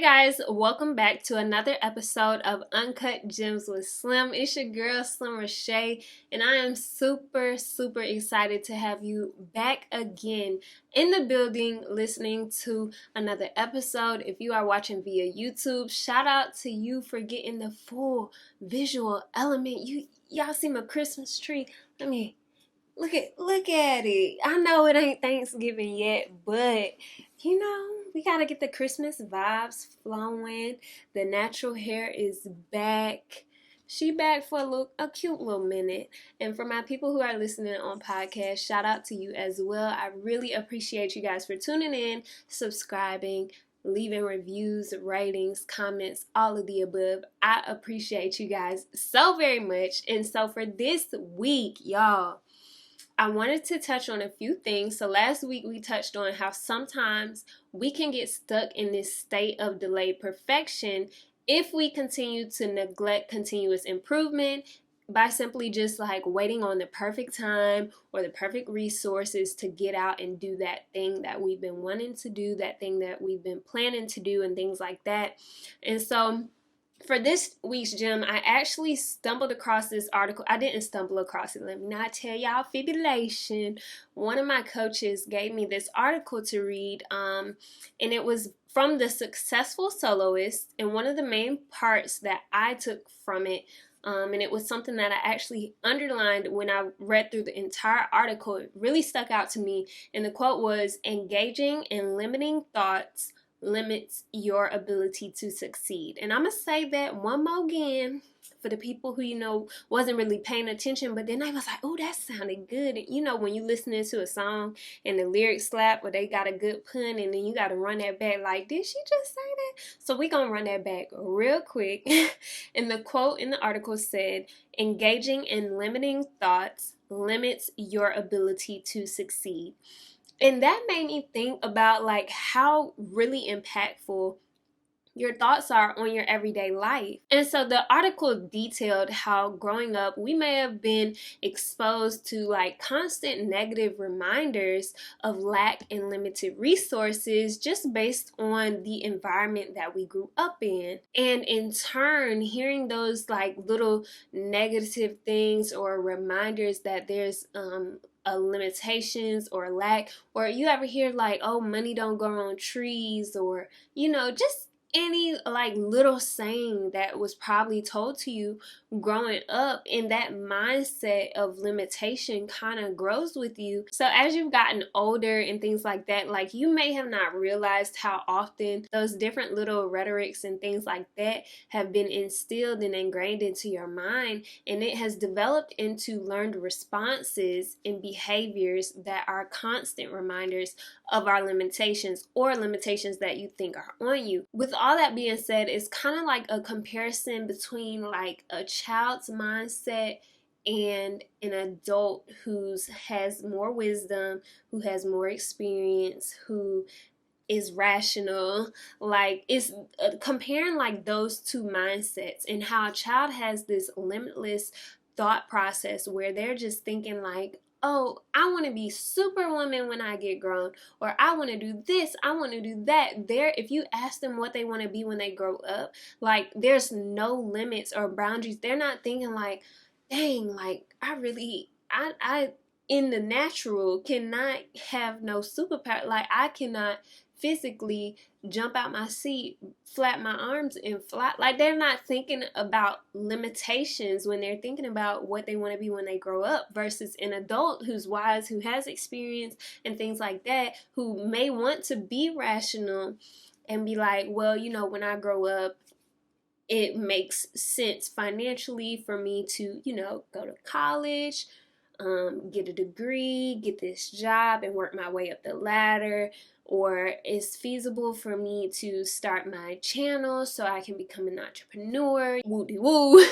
guys, welcome back to another episode of Uncut Gems with Slim. It's your girl Slim Reshae, and I am super excited to have you back again in the building listening to another episode. If you are watching via YouTube, shout out to you for getting the full visual element. Y'all see my Christmas tree? Let me look at it. I know it ain't Thanksgiving yet, but you know, we gotta get the Christmas vibes flowing. The natural hair is back. She back for a cute little minute. And for my people who are listening on podcast, shout out to you as well. I really appreciate you guys for tuning in, subscribing, leaving reviews, ratings, comments, all of the above. I appreciate you guys so very much. And so for this week, y'all, I wanted to touch on a few things. So last week we touched on how sometimes we can get stuck in this state of delayed perfection if we continue to neglect continuous improvement by simply just like waiting on the perfect time or the perfect resources to get out and do that thing that we've been wanting to do, that thing that we've been planning to do, and things like that. And so for this week's gem, I actually stumbled across this article. I didn't stumble across it. Let me not tell y'all fibrillation. One of my coaches gave me this article to read, and it was from The Successful Soloist. And one of the main parts that I took from it, and it was something that I actually underlined when I read through the entire article. It really stuck out to me. And the quote was, "Engaging in limiting thoughts limits your ability to succeed." And I'm going to say that one more again for the people who, wasn't really paying attention, but then they was like, oh, that sounded good. And, when you listening to a song and the lyrics slap or they got a good pun, and then you got to run that back like, did she just say that? So we going to run that back real quick. And the quote in the article said, "Engaging in limiting thoughts limits your ability to succeed." And that made me think about like how really impactful your thoughts are on your everyday life. And so the article detailed how growing up we may have been exposed to like constant negative reminders of lack and limited resources just based on the environment that we grew up in. And in turn, hearing those like little negative things or reminders that there's limitations or lack, or you ever hear like, oh, money don't grow on trees, or just any like little saying that was probably told to you growing up, and that mindset of limitation kind of grows with you. So as you've gotten older and things like that, like you may have not realized how often those different little rhetorics and things like that have been instilled and ingrained into your mind, and it has developed into learned responses and behaviors that are constant reminders of our limitations or limitations that you think are on you. With all that being said, it's kind of like a comparison between like a child's mindset and an adult who has more wisdom, who has more experience, who is rational. Like it's comparing like those two mindsets, and how a child has this limitless thought process where they're just thinking like, oh, I want to be superwoman when I get grown, or I want to do this, I want to do that. If you ask them what they want to be when they grow up, like there's no limits or boundaries. They're not thinking like, dang, like I in the natural cannot have no superpower. Like I cannot physically jump out my seat, flap my arms and fly. Like they're not thinking about limitations when they're thinking about what they want to be when they grow up, versus an adult who's wise, who has experience and things like that, who may want to be rational and be like, well, when I grow up, it makes sense financially for me to, go to college, get a degree, get this job and work my way up the ladder. Or it's feasible for me to start my channel so I can become an entrepreneur, woo-de-woo.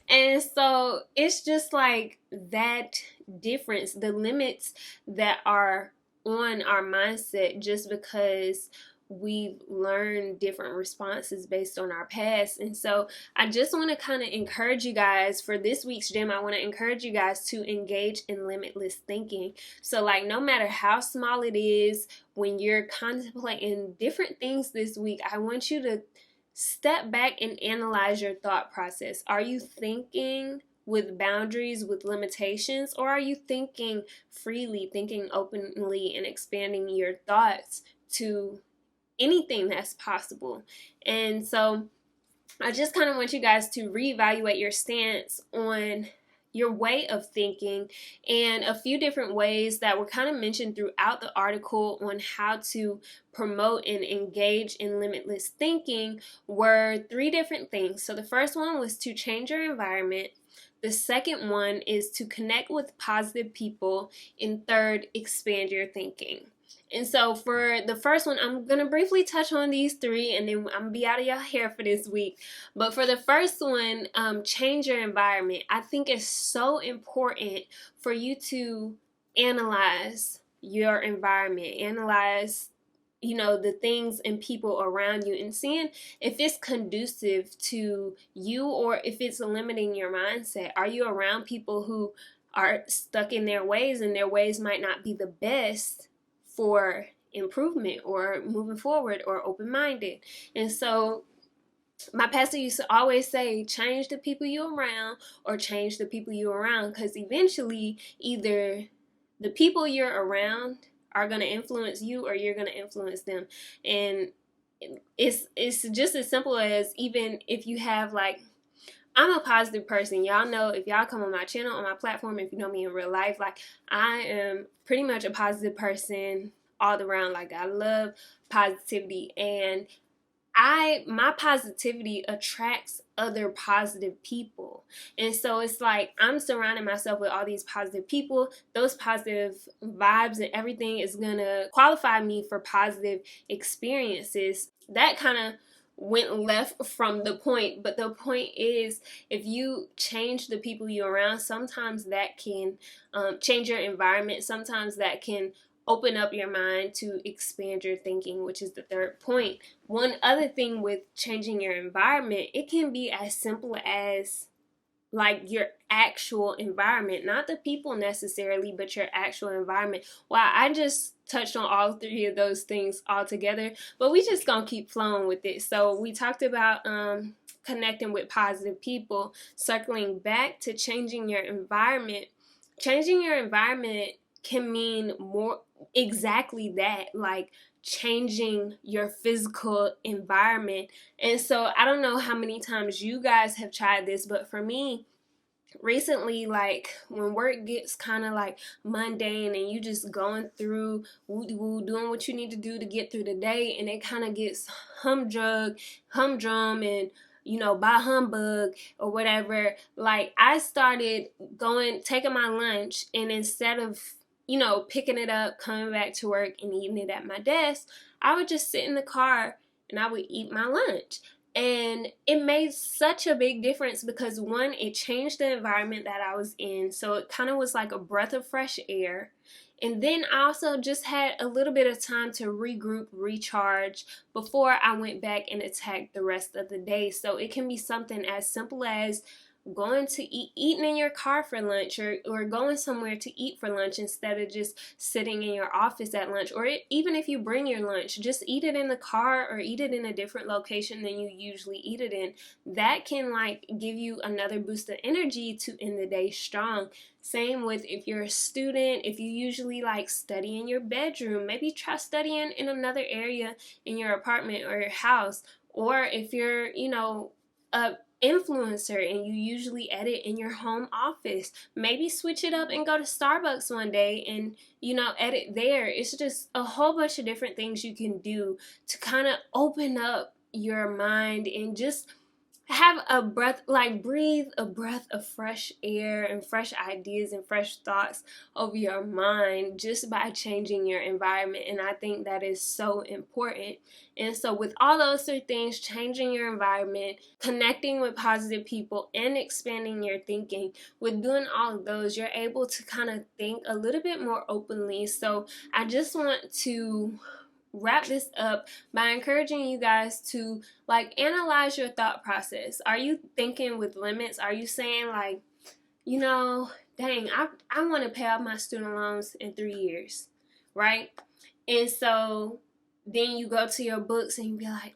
And so it's just like that difference, the limits that are on our mindset just because we've learned different responses based on our past. And so I just want to kind of encourage you guys for this week's gem. I want to encourage you guys to engage in limitless thinking. So like, no matter how small it is, when you're contemplating different things this week, I want you to step back and analyze your thought process. Are you thinking with boundaries, with limitations, or are you thinking freely, thinking openly, and expanding your thoughts to anything that's possible? And so I just kind of want you guys to reevaluate your stance on your way of thinking, and a few different ways that were kind of mentioned throughout the article on how to promote and engage in limitless thinking were 3 different things. So the first one was to change your environment. The second one is to connect with positive people. And third, expand your thinking. And so for the first one, I'm going to briefly touch on these 3, and then I'm going to be out of your hair for this week. But for the first one, change your environment. I think it's so important for you to analyze your environment, analyze the things and people around you, and seeing if it's conducive to you or if it's limiting your mindset. Are you around people who are stuck in their ways, and their ways might not be the best for improvement or moving forward or open-minded? And so my pastor used to always say, change the people you're around or change the people you're around, because eventually either the people you're around are going to influence you or you're going to influence them. And it's just as simple as, even if you have like, I'm a positive person. Y'all know, if y'all come on my channel, on my platform, if you know me in real life, like, I am pretty much a positive person all around. Like, I love positivity, and my positivity attracts other positive people. And so it's like, I'm surrounding myself with all these positive people. Those positive vibes and everything is gonna qualify me for positive experiences. That kind of went left from the point, but the point is, if you change the people you're around, sometimes that can change your environment. Sometimes that can open up your mind to expand your thinking, which is the third point. One other thing with changing your environment, it can be as simple as like your actual environment, not the people necessarily, but your actual environment. Wow, I just touched on all 3 of those things all together, but we just gonna keep flowing with it. So we talked about connecting with positive people, circling back to changing your environment. Changing your environment can mean more exactly that, like changing your physical environment. And so I don't know how many times you guys have tried this, but for me recently, like when work gets kind of like mundane and you just going through doing what you need to do to get through the day, and it kind of gets humdrum and by humbug or whatever, like I started taking my lunch, and instead of picking it up, coming back to work and eating it at my desk, I would just sit in the car and I would eat my lunch. And it made such a big difference because, one, it changed the environment that I was in. So it kind of was like a breath of fresh air. And then I also just had a little bit of time to regroup, recharge before I went back and attacked the rest of the day. So it can be something as simple as going to eating in your car for lunch, or going somewhere to eat for lunch instead of just sitting in your office at lunch. Or even if you bring your lunch, just eat it in the car or eat it in a different location than you usually eat it in. That can like give you another boost of energy to end the day strong. Same with if you're a student, if you usually like study in your bedroom, maybe try studying in another area in your apartment or your house. Or if you're, a influencer and you usually edit in your home office, maybe switch it up and go to Starbucks one day and edit there. It's just a whole bunch of different things you can do to kind of open up your mind and just have breathe a breath of fresh air and fresh ideas and fresh thoughts over your mind just by changing your environment. And I think that is so important. And so with all those 3 things, changing your environment, connecting with positive people, and expanding your thinking, with doing all of those, you're able to kind of think a little bit more openly. So I just want to wrap this up by encouraging you guys to like analyze your thought process. Are you thinking with limits? Are you saying like, you know, dang, I want to pay off my student loans in 3 years, right? And so then you go to your books and you be like,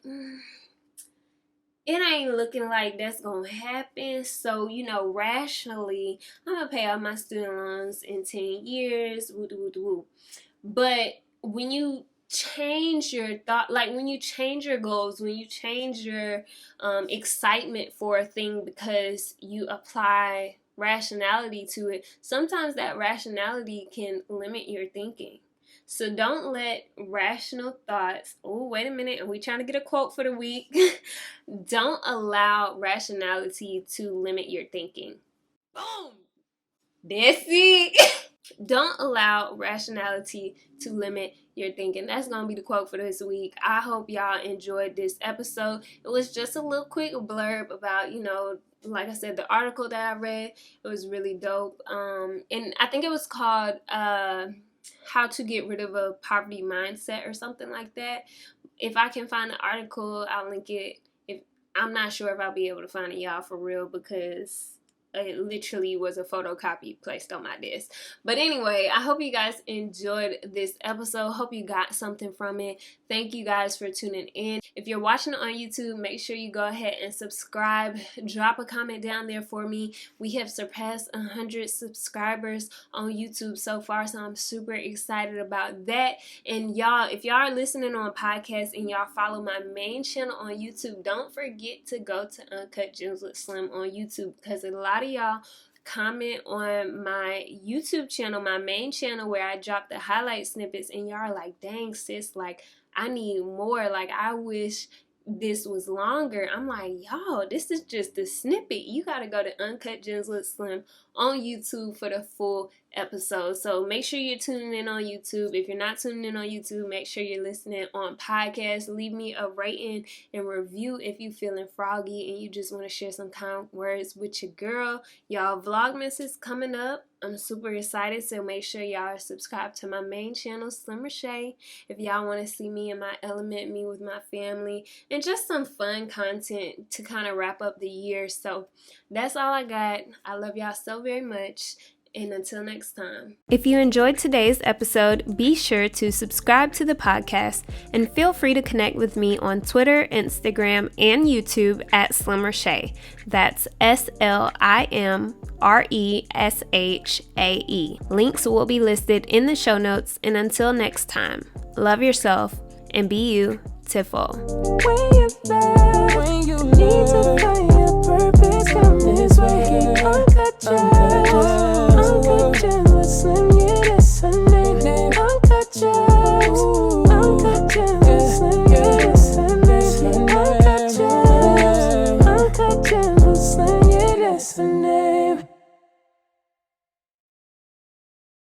it ain't looking like that's gonna happen. So, you know, rationally, I'm gonna pay off my student loans in 10 years, woo. But when you change your thought, like when you change your goals, when you change your excitement for a thing because you apply rationality to it, sometimes that rationality can limit your thinking. So don't let rational thoughts, oh, wait a minute, are we trying to get a quote for the week? Don't allow rationality to limit your thinking. Boom! That's it. Don't allow rationality to limit your thinking. That's going to be the quote for this week. I hope y'all enjoyed this episode. It was just a little quick blurb about, you know, like I said, the article that I read. It was really dope. And I think it was called How to Get Rid of a Poverty Mindset or something like that. If I can find the article, I'll link it. I'm not sure if I'll be able to find it, y'all, for real, because it literally was a photocopy placed on my desk. But anyway, I hope you guys enjoyed this episode. Hope you got something from it. Thank you guys for tuning in. If you're watching on YouTube, make sure you go ahead and subscribe. Drop a comment down there for me. We have surpassed 100 subscribers on YouTube so far, so I'm super excited about that. And y'all, if y'all are listening on podcast and y'all follow my main channel on YouTube, don't forget to go to Uncut Gems with Slim on YouTube, because a lot of y'all comment on my YouTube channel, my main channel, where I drop the highlight snippets, and y'all are like, dang sis, like I need more, like I wish this was longer. I'm like, y'all, this is just the snippet. You gotta go to Uncut Gems with Slim on YouTube for the full episode. So make sure you're tuning in on YouTube. If you're not tuning in on YouTube, make sure you're listening on podcast. Leave me a rating and review if you feeling froggy and you just want to share some kind words with your girl. Y'all, Vlogmas is coming up. I'm super excited, so make sure y'all are subscribed to my main channel, Slim Reshae, if y'all want to see me in my element, me with my family, and just some fun content to kind of wrap up the year. So that's all I got. I love y'all so very much. And until next time. If you enjoyed today's episode, be sure to subscribe to the podcast and feel free to connect with me on Twitter, Instagram, and YouTube at Slim Reshae. That's SlimReshae. Links will be listed in the show notes. And until next time, love yourself and be beautiful.